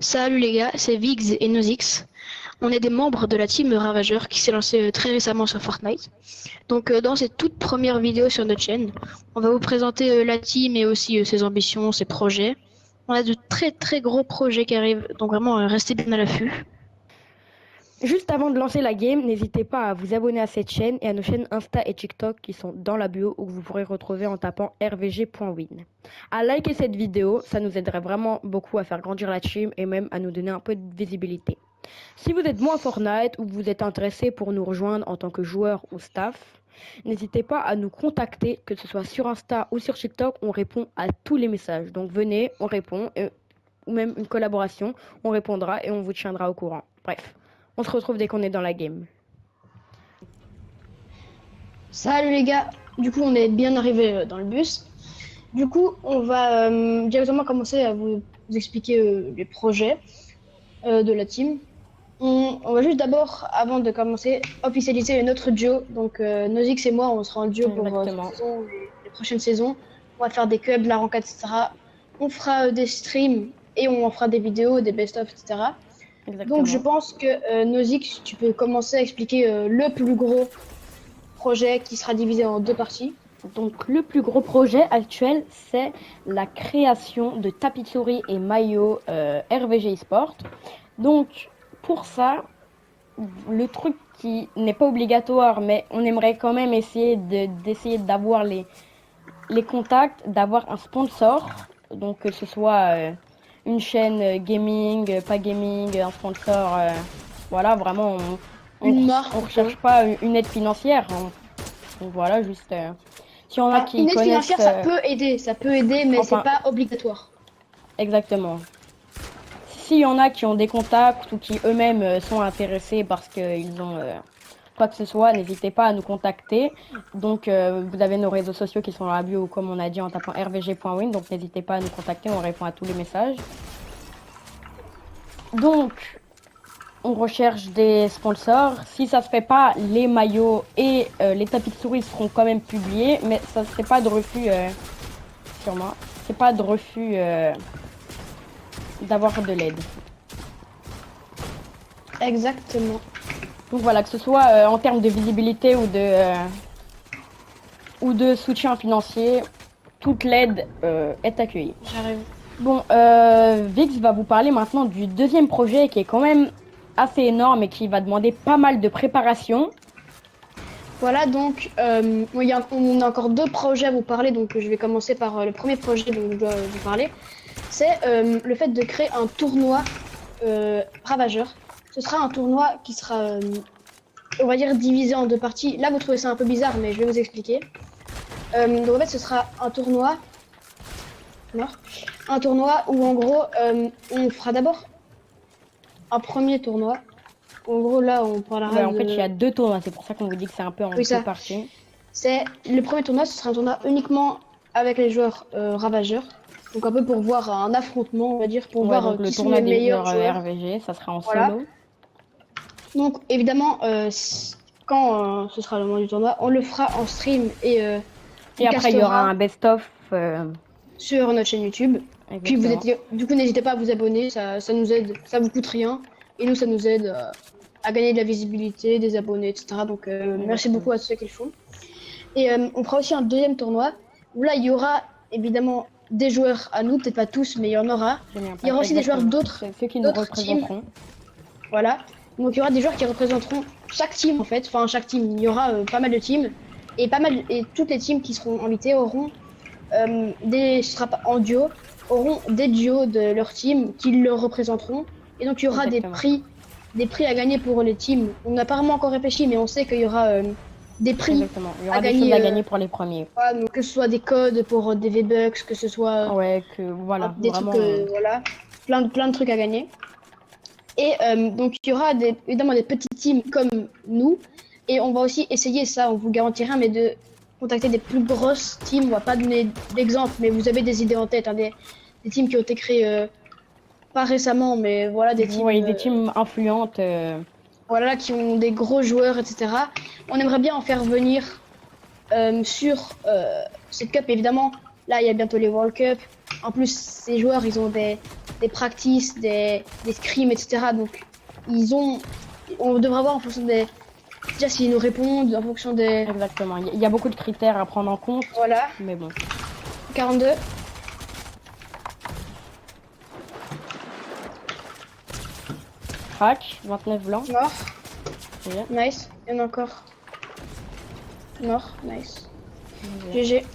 Salut les gars, c'est Viggs et Nozix. On est des membres de la team Ravageur qui s'est lancée très récemment sur Fortnite. Donc dans cette toute première vidéo sur notre chaîne, on va vous présenter la team et aussi ses ambitions, ses projets. On a de très très gros projets qui arrivent, donc vraiment restez bien à l'affût. Juste avant de lancer la game, n'hésitez pas à vous abonner à cette chaîne et à nos chaînes Insta et TikTok qui sont dans la bio ou que vous pourrez retrouver en tapant rvg.win. À liker cette vidéo, ça nous aiderait vraiment beaucoup à faire grandir la team et même à nous donner un peu de visibilité. Si vous êtes moins Fortnite ou que vous êtes intéressé pour nous rejoindre en tant que joueur ou staff, n'hésitez pas à nous contacter, que ce soit sur Insta ou sur TikTok, on répond à tous les messages. Donc venez, on répond, ou même une collaboration, on répondra et on vous tiendra au courant. Bref. On se retrouve dès qu'on est dans la game. Salut les gars, du coup on est bien arrivé dans le bus. Du coup on va directement commencer à vous expliquer les projets de la team. On va juste d'abord, avant de commencer, officialiser notre duo. Donc, Nozix et moi, on sera en duo pour cette Exactement. saison et les prochaines saisons. On va faire des clubs, de la ranked, etc. On fera des streams et on en fera des vidéos, des best-of, etc. Donc, je Exactement. pense que Nozix, tu peux commencer à expliquer le plus gros projet qui sera divisé en deux parties. Donc, le plus gros projet actuel, c'est la création de tapis de souris et maillots RVG eSport. Donc, pour ça, le truc qui n'est pas obligatoire, mais on aimerait quand même essayer d'essayer d'avoir les contacts, d'avoir un sponsor. Donc, que ce soit une chaîne gaming, pas gaming, un sponsor. Voilà, vraiment, Une marque on plutôt. recherche pas une aide financière. Donc voilà, juste s'il y en a Alors, qui une aide connaissent, financière, ça peut aider, mais c'est enfin, pas obligatoire. exactement. S'il y en a qui ont des contacts ou qui eux-mêmes sont intéressés parce qu'ils ont quoi que ce soit, n'hésitez pas à nous contacter. Donc, vous avez nos réseaux sociaux qui sont dans la bio, comme on a dit, en tapant rvg.win. Donc, n'hésitez pas à nous contacter, on répond à tous les messages. Donc, on recherche des sponsors. Si ça se fait pas, les maillots et les tapis de souris seront quand même publiés, mais ça ne serait pas de refus sur moi. C'est pas de refus d'avoir de l'aide. Exactement. Donc voilà, que ce soit en termes de visibilité ou de soutien financier, toute l'aide est accueillie. J'arrive. Bon, Vix va vous parler maintenant du deuxième projet qui est quand même assez énorme et qui va demander pas mal de préparation. Voilà, donc on a encore deux projets à vous parler, donc je vais commencer par le premier projet dont je dois vous parler. C'est le fait de créer un tournoi ravageur. Ce sera un tournoi qui sera, on va dire, divisé en deux parties. Là, vous trouvez ça un peu bizarre, mais je vais vous expliquer. Donc en fait, ce sera un tournoi. Non, un tournoi où en gros, on fera d'abord un premier tournoi. En gros, là, on parlera Ouais, en de... fait, il y a deux tours, c'est pour ça qu'on vous dit que c'est un peu en Oui, deux ça. parties. C'est le premier tournoi, ce sera un tournoi uniquement avec les joueurs ravageurs. Donc un peu pour voir un affrontement, on va dire, pour Ouais, voir donc le qui sont les tournoi des meilleurs joueurs joueurs. RVG, ça sera en Voilà. solo. Donc évidemment, quand ce sera le moment du tournoi, on le fera en stream et on Et après, il y aura castera un best-of. sur notre chaîne YouTube. Puis Exactement. du coup, n'hésitez pas à vous abonner, ça nous aide, ça vous coûte rien. Et nous, ça nous aide à gagner de la visibilité, des abonnés, etc. Donc merci Exactement. beaucoup à ceux qui le font. Et on fera aussi un deuxième tournoi où là, il y aura évidemment des joueurs à nous, peut-être pas tous, mais il y en aura. Gagner Il y aura aussi des joueurs exactement. C'est ceux qui nous d'autres teams. représenteront. Voilà. Donc il y aura des joueurs qui représenteront chaque team en fait. Enfin, chaque team. Il y aura pas mal de teams. Et toutes les teams qui seront invitées auront ce sera pas en duo, auront des duos de leur team qui le représenteront. Et donc il y aura Exactement. des prix à gagner pour les teams. On n'a pas vraiment encore réfléchi, mais on sait qu'il y aura des prix Exactement. Il y à aura des choses gagner. à gagner pour les premiers. Voilà, donc que ce soit des codes pour des V-Bucks, que ce soit Ouais, que voilà, des trucs, vraiment. voilà, plein de trucs à gagner. Et donc il y aura évidemment des petits teams comme nous. Et on va aussi essayer ça, on vous garantit rien, mais de contacter des plus grosses teams. On va pas donner d'exemple, mais vous avez des idées en tête, hein, des teams qui ont été créés pas récemment, mais voilà, des Vous teams voyez des teams influentes. voilà, qui ont des gros joueurs, etc. On aimerait bien en faire venir sur cette cup, évidemment. Là, il y a bientôt les World Cup. En plus, ces joueurs, ils ont des practices, des scrims, etc. Donc on devra voir en fonction des, déjà s'ils nous répondent, en fonction des, Exactement. Il y a beaucoup de critères à prendre en compte, voilà, mais bon. 42. Crac, 29 blancs. Mort. Yeah. Nice. Il y en a encore. Mort. Nice. Yeah. GG.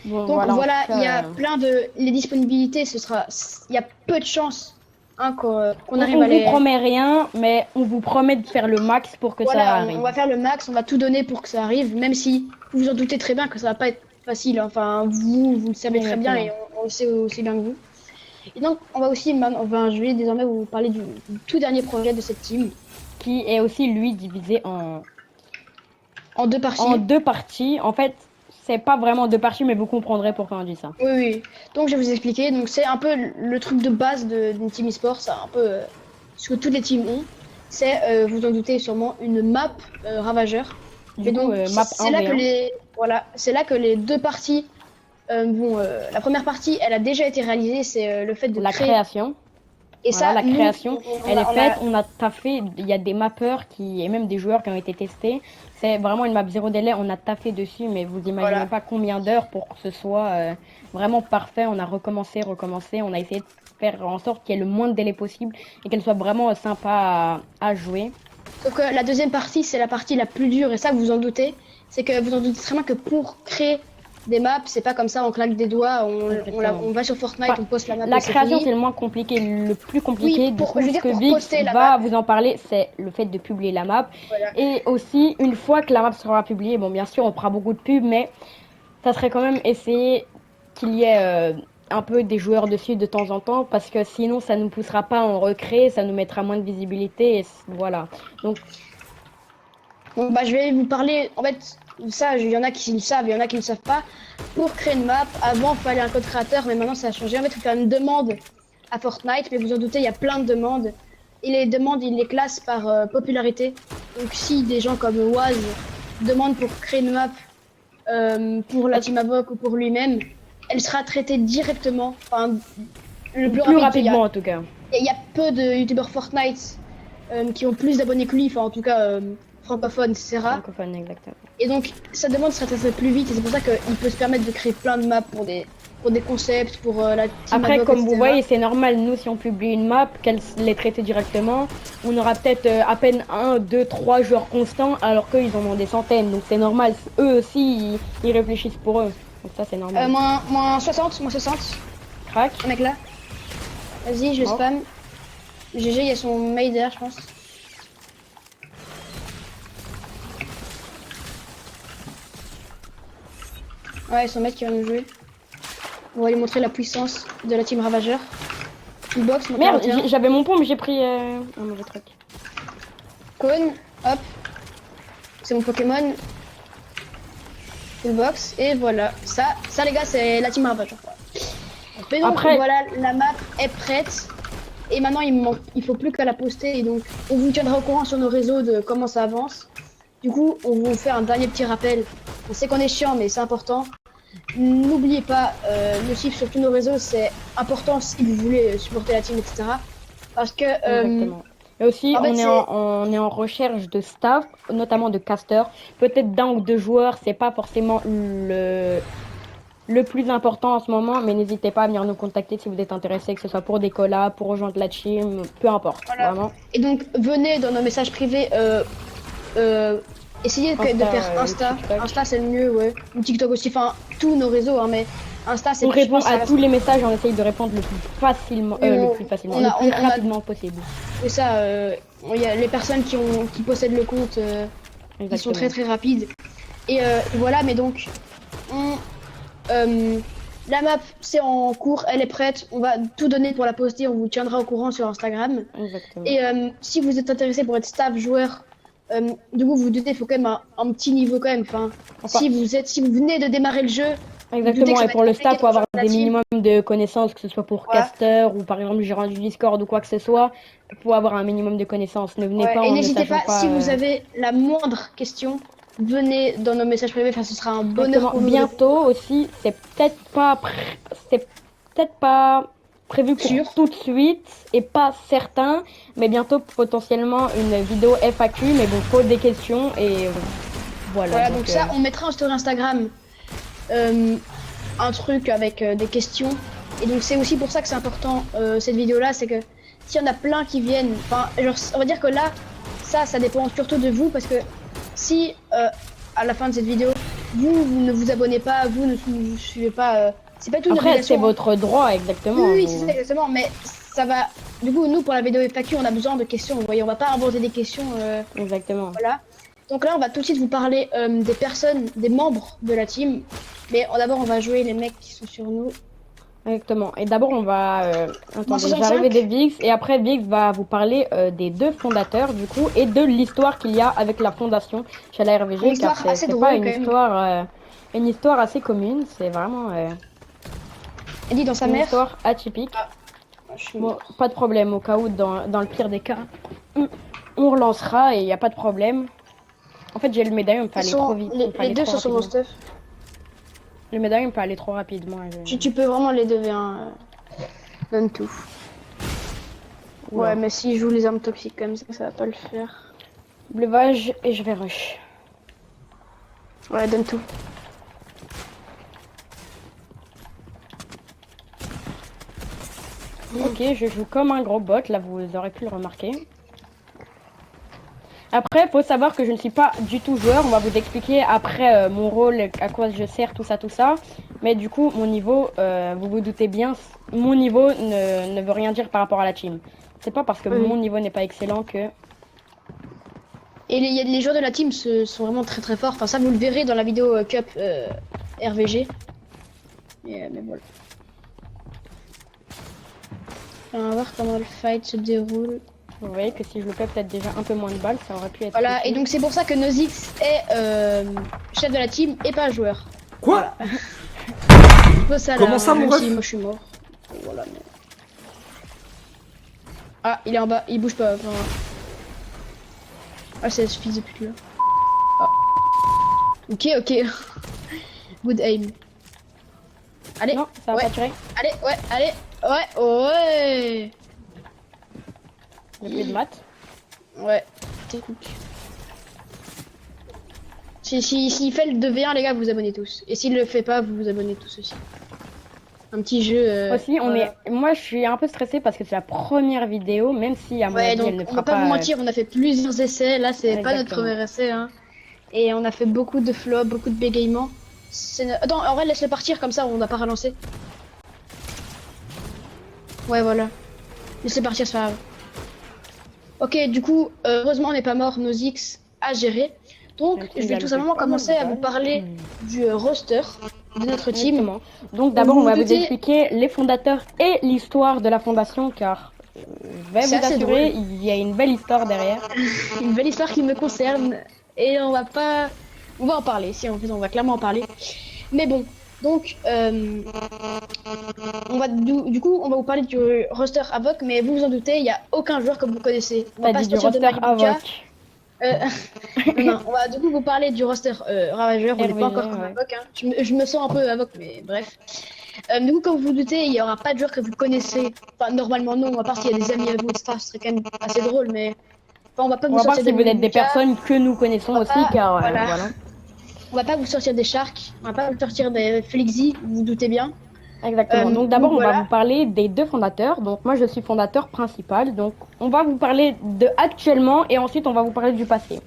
Bon, Donc en voilà, tout cas, il y a plein de... Les disponibilités, il y a peu de chances hein, qu'on arrive on à vous les... promet rien, mais on vous promet de faire le max pour que ça Voilà, arrive. on va faire le max, on va tout donner pour que ça arrive, même si vous vous en doutez très bien que ça va pas être facile. Enfin, vous le savez très bien et on le sait aussi bien que vous. Et donc, on va aussi, je vais désormais vous parler du tout dernier projet de cette team. Qui est aussi, lui, divisé En deux parties. en deux parties. En fait, c'est pas vraiment deux parties, mais vous comprendrez pourquoi on dit ça. Oui, oui. Donc, je vais vous expliquer. Donc, c'est un peu le truc de base d'une team e-sport. C'est un peu ce que toutes les teams ont. C'est, vous en doutez sûrement, une map ravageur. Du coup, map c'est là 1v1. que c'est là que les deux parties la première partie, elle a déjà été réalisée, c'est le fait de la créer. création. Et voilà, ça, la création, elle est faite. on On a taffé. Il y a des mappeurs et même des joueurs qui ont été testés. C'est vraiment une map zéro délai. On a taffé dessus, mais vous imaginez pas combien d'heures pour que ce soit vraiment parfait. On a recommencé. On a essayé de faire en sorte qu'il y ait le moins de délai possible et qu'elle soit vraiment sympa à jouer. Sauf que la deuxième partie, c'est la partie la plus dure, et ça, vous en doutez. C'est que vous en doutez très bien que pour créer des maps, c'est pas comme ça, on claque des doigts, on va sur Fortnite, on poste la map. La création, c'est le moins compliqué. Le plus compliqué, oui, ce que Vix va vous en parler, c'est le fait de publier la map. Voilà. Et aussi, une fois que la map sera publiée, bon, bien sûr, on fera beaucoup de pubs, mais ça serait quand même essayer qu'il y ait un peu des joueurs dessus de temps en temps, parce que sinon, ça ne nous poussera pas à en recréer, ça nous mettra moins de visibilité, et voilà. Donc, je vais vous parler, en fait, ça, il y en a qui le savent, il y en a qui ne le savent pas. Pour créer une map, avant, il fallait un code créateur, mais maintenant, ça a changé. En fait, il faut faire une demande à Fortnite, mais vous en doutez, il y a plein de demandes. Et les demandes, ils les classent par popularité. Donc, si des gens comme Waz demandent pour créer une map pour la team Avoc ou pour lui-même, elle sera traitée directement, enfin, le plus rapidement en tout cas. Il y a peu de youtubeurs Fortnite qui ont plus d'abonnés que lui, enfin, en tout cas, francophones, etc. Francophone, exactement. Et donc, sa demande sera traitée plus vite, et c'est pour ça qu'il peut se permettre de créer plein de maps pour des concepts, pour la team. Après, Avoc, comme etc. vous voyez, c'est normal, nous, si on publie une map, qu'elle les traite directement, on aura peut-être à peine 1, 2, 3 joueurs constants, alors qu'ils en ont des centaines. Donc c'est normal, eux aussi, ils réfléchissent pour eux. Donc ça, c'est normal. Moins 60. Crac. Un mec là. Vas-y, je le spam. GG, il y a son mail derrière, je pense. Ouais, son mec qui va nous jouer. On va lui montrer la puissance de la team Ravageur. Une box, merde, j'avais mon pont, mais j'ai pris un mauvais truc. Cône, hop. C'est mon Pokémon. Full box, et voilà. Ça les gars, c'est la team Ravageur. Mais donc, après, voilà, la map est prête. Et maintenant, il faut plus qu'à la poster. Et donc, on vous tiendra au courant sur nos réseaux de comment ça avance. Du coup, on vous fait un dernier petit rappel. On sait qu'on est chiant, mais c'est important. N'oubliez pas, le suivre sur tous nos réseaux, c'est important si vous voulez supporter la team, etc. Parce que... Exactement. Et aussi, on est en recherche de staff, notamment de casters. Peut-être d'un ou deux joueurs, c'est pas forcément le plus important en ce moment, mais n'hésitez pas à venir nous contacter si vous êtes intéressé, que ce soit pour des collabs, pour rejoindre la team, peu importe. Voilà. Vraiment. Et donc, venez dans nos messages privés, essayez de faire Insta. Insta, c'est le mieux, ouais. Ou TikTok aussi, enfin, tous nos réseaux, hein, mais Insta, c'est on répond à tous les messages, on essaye de répondre le plus rapidement possible. C'est ça, il y a les personnes qui possèdent le compte, ils sont très très rapides. Et voilà, mais donc, la map, c'est en cours, elle est prête, on va tout donner pour la poster, on vous tiendra au courant sur Instagram. Exactement. Et si vous êtes intéressé pour être staff joueur, du coup, vous doutez, il faut quand même un petit niveau quand même. Enfin, si vous venez de démarrer le jeu. Exactement, et pour le staff, pour avoir des minimums de connaissances, que ce soit pour caster ou par exemple gérant du Discord ou quoi que ce soit, pour avoir un minimum de connaissances. Ne venez pas. Et n'hésitez pas, si vous avez la moindre question, venez dans nos messages privés. Enfin, ce sera un bonheur pour nous. Bientôt aussi, c'est peut-être pas prévu pour Sûr. tout de suite et pas certain, mais bientôt potentiellement une vidéo FAQ, mais bon, pose des questions et voilà. Voilà, donc ça, on mettra sur Instagram un truc avec des questions. Et donc c'est aussi pour ça que c'est important cette vidéo-là, c'est que s'il y en a plein qui viennent, enfin, genre, on va dire que là, ça dépend surtout de vous, parce que si à la fin de cette vidéo, vous ne vous abonnez pas, vous ne vous suivez pas, c'est pas tout une Après, obligation. c'est votre droit, exactement. Oui, vous- c'est ça, exactement, mais ça va. Du coup, nous, pour la vidéo FAQ, on a besoin de questions. Vous voyez, on va pas inventer des questions. Exactement. Voilà. Donc là, on va tout de suite vous parler des personnes, des membres de la team. Mais d'abord, on va jouer les mecs qui sont sur nous. Exactement. Et d'abord, on va... attendez, 65. j'arrive des Vix. Et après, Vix va vous parler des deux fondateurs, du coup, et de l'histoire qu'il y a avec la fondation chez la RVG. Une histoire Car assez c'est pas drôle, quand même. une histoire assez commune. C'est vraiment Elle dit dans sa une mère. histoire atypique. Je suis Bon, mort. pas de problème. Au cas où, dans le pire des cas, on relancera et il n'y a pas de problème. En fait, j'ai le médaillon, il peut aller trop vite. il peut Les aller deux trop sont sur mon rapidement. stuff. Le médaillon peut aller trop rapidement. Tu peux vraiment les deux V1. Donne tout. Oula. Ouais, mais si je joue les armes toxiques comme ça va pas le faire. Bleuvage et je vais rush. Ouais, donne tout. Ok, je joue comme un gros bot, là vous aurez pu le remarquer. Après, faut savoir que je ne suis pas du tout joueur. On va vous expliquer après mon rôle, à quoi je sers, tout ça, tout ça. Mais du coup, mon niveau, vous vous doutez bien, mon niveau ne veut rien dire par rapport à la team. C'est pas parce que Oui. mon niveau n'est pas excellent que... Et les joueurs de la team sont vraiment très très forts. Enfin, ça, vous le verrez dans la vidéo Cup RVG. Mais voilà. On va voir comment le fight se déroule. Vous voyez que si je loupais peut-être déjà un peu moins de balles, ça aurait pu être... Voilà, possible. et donc c'est pour ça que Nozix est chef de la team et pas joueur. Quoi? Un peu ça, Comment là, ça, mon même ref? si moi je suis mort. Voilà, mais... Ah, il est en bas, il bouge pas. Enfin... Ah, c'est ce fils de pute là. Ah. Ok, ok. Good aim. Allez, Non, ça va ouais. pas tirer. Allez, ouais, allez, ouais. Il n'y a plus de maths. Ouais, technique. S'il fait le 2v1, les gars, vous vous abonnez tous. Et s'il le fait pas, vous vous abonnez tous aussi. Un petit jeu. Aussi, voilà. moi je suis un peu stressée parce que c'est la première vidéo, même si à mon Ouais, avis donc elle ne on fera va pas vous pas... mentir, on a fait plusieurs essais. Là, c'est pas notre Exactement. premier essai. Hein. Et on a fait beaucoup de flops, beaucoup de bégaiements. Attends, en vrai, laisse-le partir comme ça, on n'a pas relancé. Ouais, voilà. Laisse-le partir, c'est pas grave. Ok, du coup, heureusement, on n'est pas mort. Nos X à gérer. Donc, Même si je il vais a tout levé simplement pas mal commencer de à vous balles. parler du roster de notre team. Exactement. Donc d'abord, on va vous doutez- expliquer les fondateurs et l'histoire de la fondation, car je vais C'est vous assez assurer, drôle. il y a une belle histoire derrière. Une belle histoire qui me concerne. Et on va pas... On va en parler, si en fait on va clairement en parler. Mais bon, donc on va du coup on va vous parler du roster Avoc, mais vous vous en doutez, il n'y a aucun joueur que vous connaissez. On va T'as pas dit du sortir de roster Maribuka. Avoc. Non, on va du coup vous parler du roster Ravageur, on n'est pas RVG, encore comme ouais. Avoc. Hein. Je me sens un peu Avoc, mais bref. Du coup, comme vous vous doutez, il n'y aura pas de joueurs que vous connaissez. Enfin, normalement non, à part s'il y a des amis à vous, etc. Ce serait quand même assez drôle, mais... Enfin, on va pas On vous va voir sortir si des vous êtes des Maribuka. personnes que nous connaissons On va aussi, pas- car voilà. voilà. On va pas vous sortir des Sharks, on va pas vous sortir des Flixi, vous vous doutez bien. Exactement. Donc d'abord, on va voilà. vous parler des deux fondateurs. Donc moi, je suis fondateur principal. Donc on va vous parler de actuellement et ensuite on va vous parler du passé.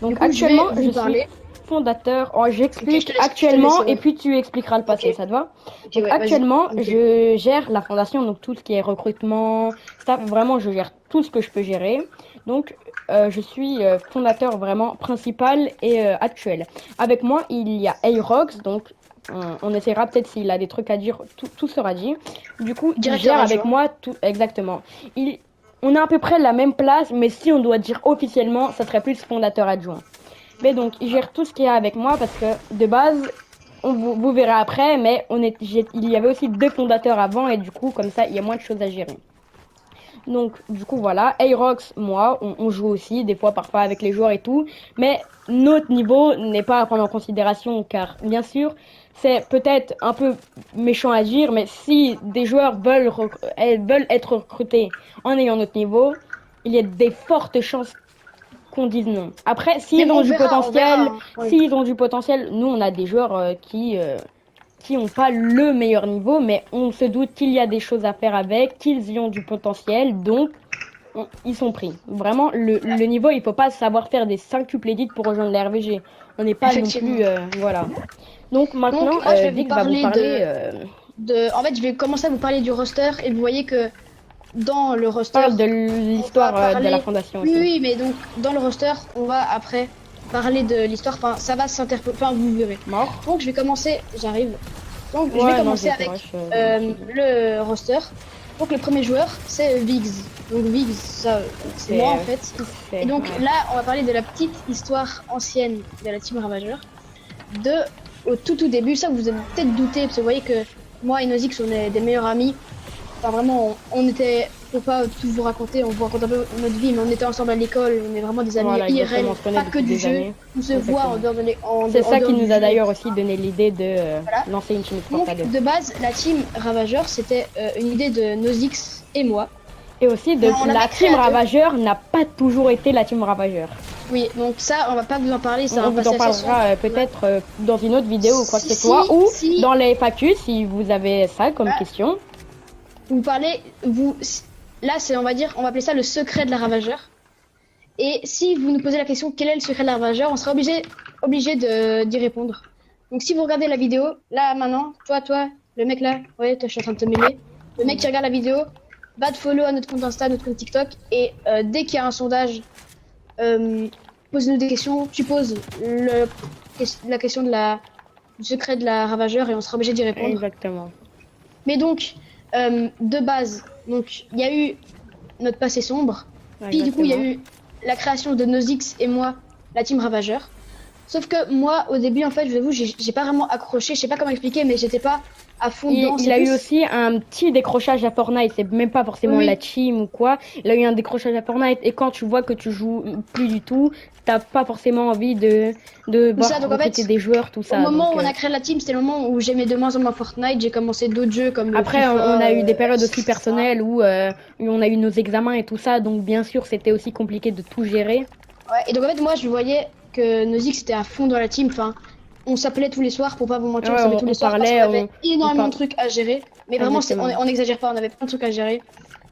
Donc Du coup, actuellement, je vais vous je parler. suis fondateur. Oh, Ok, je j'explique te laisse actuellement et ouais. puis tu expliqueras le passé. Ok. Ça te va? Ok, Donc ouais, actuellement, vas-y. Ok. je gère la fondation, donc tout ce qui est recrutement, ça vraiment, je gère tout ce que je peux gérer. Donc je suis fondateur vraiment principal et actuel. Avec moi, il y a Aerox, donc on essaiera peut-être s'il a des trucs à dire, tout sera dit. Du coup, il Directeur gère avec adjoint. moi tout exactement. On a à peu près la même place, mais si on doit dire officiellement, ça serait plus fondateur adjoint. Mais donc, il gère tout ce qu'il y a avec moi parce que de base, vous verrez après, mais il y avait aussi deux fondateurs avant et du coup, comme ça, il y a moins de choses à gérer. Donc, du coup, voilà. Aerox, moi, on joue aussi, des fois, parfois avec les joueurs et tout. Mais notre niveau n'est pas à prendre en considération car, bien sûr, c'est peut-être un peu méchant à dire, mais si des joueurs veulent être recrutés en ayant notre niveau, il y a des fortes chances qu'on dise non. Après, Mais s'ils ont du on verra, potentiel, hein. Oui. nous on a des joueurs qui ont pas le meilleur niveau, mais on se doute qu'il y a des choses à faire avec, qu'ils y ont du potentiel, donc ils sont pris. Vraiment, le niveau, il faut pas savoir faire des 5 edits pour rejoindre la RVG. On n'est pas non Effectivement. plus, voilà. Donc Donc, maintenant, moi, je vais vous Vic va vous parler parler. En fait, je vais commencer à vous parler du roster et vous voyez que dans le roster, Parle de on va l'histoire de la parler. fondation Oui, aussi. oui, mais donc dans le roster, on va après parler de l'histoire. Enfin, ça va s'interposer. Enfin, vous verrez. Mort. Donc, je vais commencer. J'arrive. Donc, je vais Ouais, non, commencer j'ai avec rush, le roster. Donc, le premier joueur, c'est Viggs. Donc, Viggs, ça, c'est moi en fait. Et donc, ouais. là, on va parler de la petite histoire ancienne de la team Ravageur. Au tout début, ça vous avez peut-être douté, parce que vous voyez que moi et Nozix, on est des meilleurs amis. Enfin, vraiment, on était, pour pas tout vous raconter, on vous raconte un peu notre vie, mais on était ensemble à l'école, on est vraiment des amis Voilà, IRL, exactement, on se connaît pas que depuis du des jeu. années. On se voit en dehors de C'est ça qui du nous a jeu. d'ailleurs aussi donné l'idée de Voilà. lancer une team Donc, sport à deux. de base, la team Ravageur, c'était une idée de Nozix et moi. Et aussi, la team Ravageur n'a pas toujours été la team Ravageur. Oui, donc ça, on va pas vous en parler, ça on vous en parlera peut-être dans une autre vidéo ou quoi que ce soit, ou dans les FAQ si vous avez ça comme question. Vous parlez, là c'est, on va dire, on va appeler ça le secret de la Ravageur. Et si vous nous posez la question quel est le secret de la Ravageur, on sera obligé d'y répondre. Donc si vous regardez la vidéo, là maintenant, toi, le mec là, ouais, toi je suis en train de te mêler, le mec qui regarde la vidéo, va te follow à notre compte Insta, notre compte TikTok, et dès qu'il y a un sondage, pose-nous des questions, tu poses la question du secret de la Ravageur et on sera obligé d'y répondre. Exactement. Mais donc, de base, donc il y a eu notre passé sombre, puis du coup il y a eu la création de Nozix et moi, la team Ravageur. Sauf que moi, au début, en fait, je vous avoue, j'ai pas vraiment accroché, je sais pas comment expliquer, mais j'étais pas à fond dedans. Il a eu aussi un petit décrochage à Fortnite, c'est même pas forcément la team ou quoi. Il a eu un décrochage à Fortnite et quand tu vois que tu joues plus du tout, t'as pas forcément envie de voir recruter des joueurs, tout ça. Au moment où on a créé la team, c'était le moment où j'aimais de moins en moins Fortnite, j'ai commencé d'autres jeux comme Après, FIFA, on a eu des périodes aussi personnelles où on a eu nos examens et tout ça, donc bien sûr, c'était aussi compliqué de tout gérer. Ouais, et donc en fait, moi, je voyais que Nozix était à fond dans la team, enfin... On s'appelait tous les soirs, pour pas vous mentir, on s'appelait tous les soirs parce qu'on avait énormément de trucs à gérer. Mais vraiment, on n'exagère pas, on avait plein de trucs à gérer.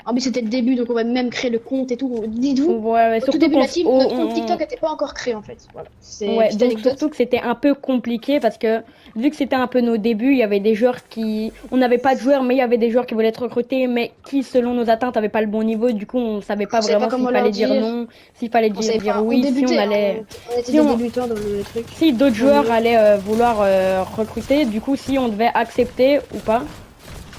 En plus, c'était le début, donc on va même créer le compte et tout. Dites-vous, au tout début de la team, notre compte TikTok n'était pas encore créé en fait. Voilà. Ouais, donc surtout que c'était un peu compliqué parce que vu que c'était un peu nos débuts, il y avait des joueurs qui... On n'avait pas de joueurs, mais il y avait des joueurs qui voulaient être recrutés, mais qui, selon nos attentes, n'avaient pas le bon niveau. Du coup, on savait pas vraiment s'il fallait dire non, s'il fallait dire oui, si on allait... On était des débutants dans le truc. Si d'autres joueurs allaient vouloir recruter, du coup, si on devait accepter ou pas.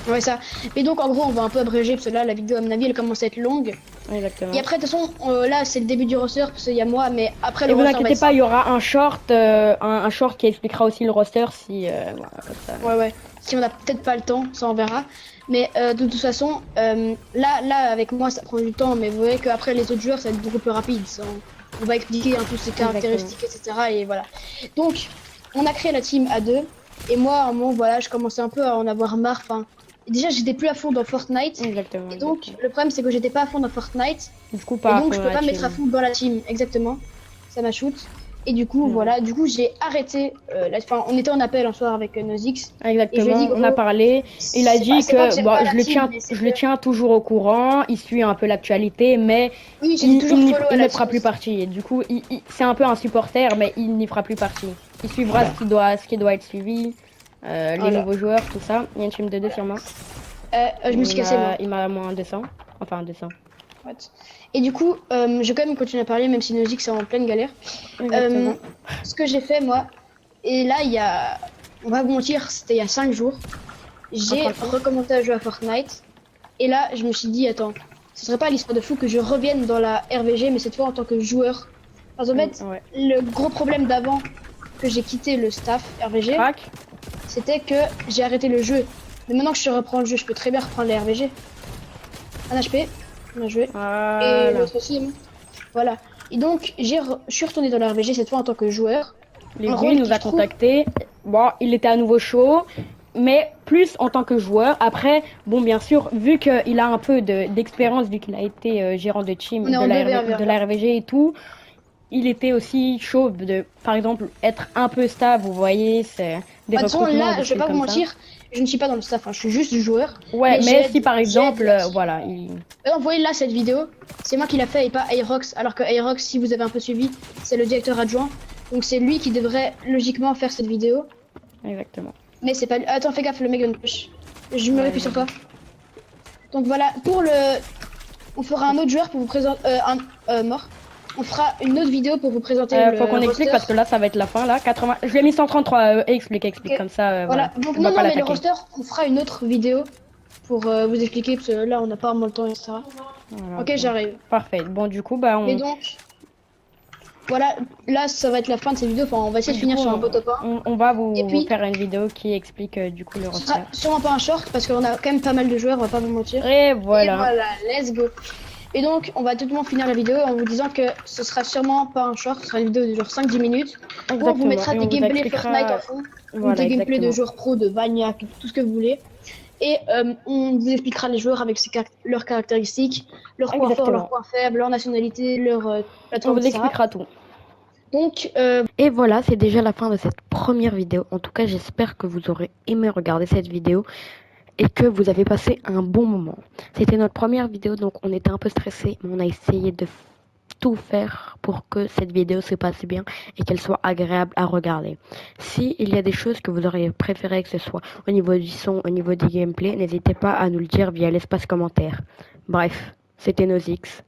Ouais, ça. Mais donc, en gros, on va un peu abréger parce que là, la vidéo, à mon avis, elle commence à être longue. Exactement. Et après, de toute façon, là, c'est le début du roster parce qu'il y a moi, mais après le roster. Et vous inquiétez pas, il y aura un short, un short qui expliquera aussi le roster si. Voilà, comme ça. Ouais. Si on a peut-être pas le temps, ça on verra. Mais de toute façon, là, avec moi, ça prend du temps, mais vous voyez qu'après les autres joueurs, ça va être beaucoup plus rapide. On va expliquer un peu ses caractéristiques, etc. Et voilà. Donc, on a créé la team à deux. Et moi, à un moment, voilà, je commençais un peu à en avoir marre. Enfin, déjà, j'étais plus à fond dans Fortnite. Exactement. Et donc, le problème, c'est que j'étais pas à fond dans Fortnite. Du coup, pas. Et donc, je peux pas me mettre à fond dans la team. Exactement. Ça m'a shoot. Et du coup, voilà. Du coup, j'ai arrêté. Enfin, on était en appel un soir avec Nozix. Exactement. Dit, on a parlé. Il a dit que bon, je le tiens toujours au courant. Il suit un peu l'actualité, mais oui, il ne fera plus partie. Et du coup, c'est un peu un supporter, mais il n'y fera plus partie. Il suivra ce qui doit être suivi. Les nouveaux joueurs, tout ça. Il y a une team de 2 sur moi. Je me suis cassé moi. Il m'a moins 200. Enfin 200. What. Et du coup, je vais quand même continuer à parler, même si Nozix est en pleine galère. Ce que j'ai fait moi, et là il y a, on va vous mentir, c'était il y a 5 jours, j'ai recommencé à jouer à Fortnite. Et là, je me suis dit, attends, ce serait pas l'histoire de fou que je revienne dans la RVG, mais cette fois en tant que joueur. Parce qu'en fait, le gros problème d'avant que j'ai quitté le staff RVG, c'était que j'ai arrêté le jeu. Mais maintenant que je reprends le jeu, je peux très bien reprendre les RVG. Un HP, on a joué. Et l'autre aussi. Voilà. Et donc, je suis retourné dans la RVG cette fois en tant que joueur. Il est un venu, rôle il nous qui, a je trouve, contactés. Bon, il était à nouveau chaud, mais plus en tant que joueur. Après, bon, bien sûr, vu qu'il a un peu d'expérience, vu qu'il a été gérant de on team est en 2v1 de la RVG et tout, il était aussi chaud de, par exemple, être un peu stable. Vous voyez, c'est des Bah, de toute façon, recrutements, des là, je vais styles pas vous comme ça. mentir, je ne suis pas dans le staff, hein, je suis juste joueur. Ouais, Mais mais si par j'aide exemple, l'équipe. voilà, Vous voyez là cette vidéo, c'est moi qui l'a fait et pas Aerox. Alors que Aerox, si vous avez un peu suivi, c'est le directeur adjoint. Donc c'est lui qui devrait logiquement faire cette vidéo. exactement. Mais c'est pas lui. Attends, fais gaffe, le mec vient de push. Je me Ouais, méfie sur toi. Donc voilà, pour le. On fera un autre joueur pour vous présenter. Mort. On fera une autre vidéo pour vous présenter faut le qu'on explique roster. parce que là, ça va être la fin. Là, 80. Je l'ai mis 133. Explique, explique. Ok. Comme ça, voilà. Voilà. Donc On va non, pas non, mais le l'attaquer. roster, on fera une autre vidéo pour vous expliquer parce que là, on n'a pas vraiment le temps, etc. Voilà, Ok, bon. j'arrive. Parfait. Bon, du coup, bah, Mais donc, voilà, là, ça va être la fin de cette vidéo. Enfin, on va essayer de du finir coup, sur un beau top 1. on va Et vous puis, faire une vidéo qui explique du coup le ce sera roster. sûrement pas un short parce qu'on a quand même pas mal de joueurs, on va pas vous mentir. Et Et voilà. voilà, let's go. Et donc, on va tout le monde finir la vidéo en vous disant que ce sera sûrement pas un short, ce sera une vidéo de genre 5-10 minutes où on vous Exactement. mettra Et des on vous gameplays Fortnite en expliquera. fond, ou Voilà, des gameplays de exactement. joueurs pro, de Vania, tout ce que vous voulez. Et on vous expliquera les joueurs avec leurs caractéristiques, leurs points forts, leurs Exactement. points faibles, leur nationalité, leur On plateforme, vous etc. expliquera tout. Donc, Et voilà, c'est déjà la fin de cette première vidéo. En tout cas, j'espère que vous aurez aimé regarder cette vidéo et que vous avez passé un bon moment. C'était notre première vidéo, donc on était un peu stressé, mais on a essayé de tout faire pour que cette vidéo se passe bien et qu'elle soit agréable à regarder. Si il y a des choses que vous auriez préféré que ce soit au niveau du son, au niveau du gameplay, n'hésitez pas à nous le dire via l'espace commentaire. Bref, c'était Nozix.